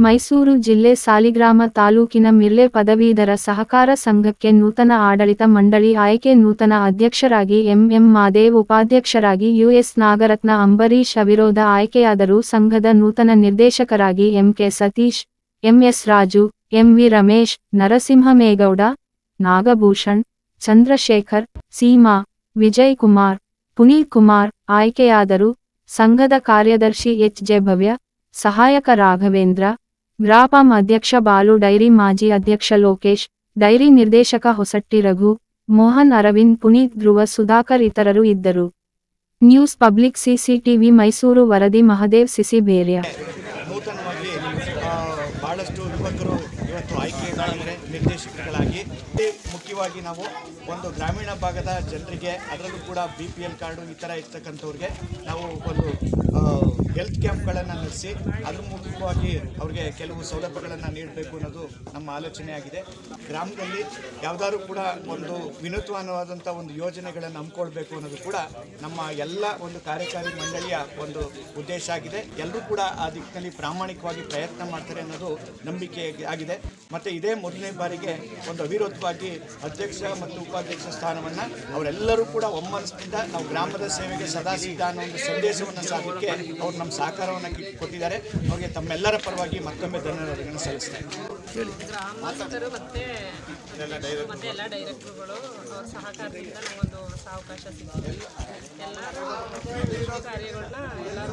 ಮೈಸೂರು ಜಿಲ್ಲೆ ಸಾಲಿಗ್ರಾಮ ತಾಲೂಕಿನ ಮಿರ್ಲೆ ಪದವೀಧರ ಸಹಕಾರ ಸಂಘಕ್ಕೆ ನೂತನ ಆಡಳಿತ ಮಂಡಳಿ ಆಯ್ಕೆ. ನೂತನ ಅಧ್ಯಕ್ಷರಾಗಿ ಎಂ ಮಾದೇವ್, ಉಪಾಧ್ಯಕ್ಷರಾಗಿ ಯುಎಸ್ ನಾಗರತ್ನ ಅಂಬರೀಶ್ ಅವಿರೋಧ ಆಯ್ಕೆಯಾದರು. ಸಂಘದ ನೂತನ ನಿರ್ದೇಶಕರಾಗಿ K Satish, S Raju, V Ramesh, Narasimhamegowda, Nagabhushan, Chandrashekar, Seema, Vijay Kumar, Puneeth Kumar ಆಯ್ಕೆಯಾದರು. ಸಂಘದ ಕಾರ್ಯದರ್ಶಿ ಜೆ ಭವ್ಯ, ಸಹಾಯಕ ರಾಘವೇಂದ್ರ, ಗ್ರಾಪಂ ಅಧ್ಯಕ್ಷ ಬಾಲು, ಡೈರಿ ಮಾಜಿ ಅಧ್ಯಕ್ಷ ಲೋಕೇಶ್, ಡೈರಿ ನಿರ್ದೇಶಕ ಹೊಸಟ್ಟಿ ರಘು, ಮೋಹನ್, ಅರವಿಂದ್, ಪುನೀತ್, ಧ್ರುವ, ಸುಧಾಕರ್ ಇತರರು ಇದ್ದರು. ನ್ಯೂಸ್ ಪಬ್ಲಿಕ್ CCTV ಮೈಸೂರು ವರದಿ ಮಹದೇವ್ ಸಿಸಿಬೇರ್ಯ. ನೂತನವಾಗಿ ಬಹಳಷ್ಟು ಯುವಕರು ಇವತ್ತು ಆಯ್ಕೆಯಾಗಿದ್ದಾರೆ ನಿರ್ದೇಶಕರುಗಳಾಗಿ. ಮುಖ್ಯವಾಗಿ ನಾವು ಒಂದು ಗ್ರಾಮೀಣ ಭಾಗದ ಜನರಿಗೆ, ಅದರಲ್ಲೂ ಕೂಡ BPL ಕಾರ್ಡು ಈ ಥರ ಇರ್ತಕ್ಕಂಥವ್ರಿಗೆ ನಾವು ಒಂದು ಹೆಲ್ತ್ ಕ್ಯಾಂಪ್ಗಳನ್ನು ನಡೆಸಿ ಅದ್ರ ಮೂಲಕವಾಗಿ ಅವ್ರಿಗೆ ಕೆಲವು ಸೌಲಭ್ಯಗಳನ್ನು ನೀಡಬೇಕು ಅನ್ನೋದು ನಮ್ಮ ಆಲೋಚನೆ ಆಗಿದೆ. ಗ್ರಾಮದಲ್ಲಿ ಯಾವುದಾದ್ರೂ ಕೂಡ ಒಂದು ವಿನೂತನವಾದಂಥ ಒಂದು ಯೋಜನೆಗಳನ್ನು ಹಮ್ಮಿಕೊಳ್ಬೇಕು ಅನ್ನೋದು ಕೂಡ ನಮ್ಮ ಎಲ್ಲ ಒಂದು ಕಾರ್ಯಕಾರಿ ಮಂಡಳಿಯ ಒಂದು ಉದ್ದೇಶ ಆಗಿದೆ. ಎಲ್ಲರೂ ಕೂಡ ಆ ದಿಕ್ಕಿನಲ್ಲಿ ಪ್ರಾಮಾಣಿಕವಾಗಿ ಪ್ರಯತ್ನ ಮಾಡ್ತಾರೆ ಅನ್ನೋದು ನಂಬಿಕೆ ಆಗಿದೆ. ಮತ್ತು ಇದೇ ಮೊದಲನೇ ಬಾರಿಗೆ ಒಂದು ಅವಿರೋಧವಾಗಿ ಅಧ್ಯಕ್ಷ ಮತ್ತು ಉಪಾಧ್ಯಕ್ಷ ಸ್ಥಾನವನ್ನು ಅವರೆಲ್ಲರೂ ಕೂಡ ಒಮ್ಮನಸ್ಸಿನಿಂದ ನಾವು ಗ್ರಾಮದ ಸೇವೆಗೆ ಸದಾ ಸಿದ್ಧ ಅನ್ನೋ ಒಂದು ಸಂದೇಶವನ್ನು ಸಾಧಕ್ಕೆ ಅವರು ನಮ್ಮ ಸಹಕಾರವನ್ನು ಕೊಟ್ಟಿದ್ದಾರೆ. ಅವರಿಗೆ ತಮ್ಮೆಲ್ಲರ ಪರವಾಗಿ ಮತ್ತೊಮ್ಮೆ ಧನ್ಯವಾದಗಳನ್ನು ಸಲ್ಲಿಸ್ತಾರೆ. ಗ್ರಾಮಸ್ಥರು ಮತ್ತು ಎಲ್ಲ ಡೈರೆಕ್ಟರ್ಗಳು ಅವ್ರ ಸಹಕಾರದಿಂದ ನಮಗೊಂದು ಅವಕಾಶ ಸಿಕ್ಕಿದೆ. ಎಲ್ಲರೂ ಕಾರ್ಯಗಳನ್ನ ಎಲ್ಲರೂ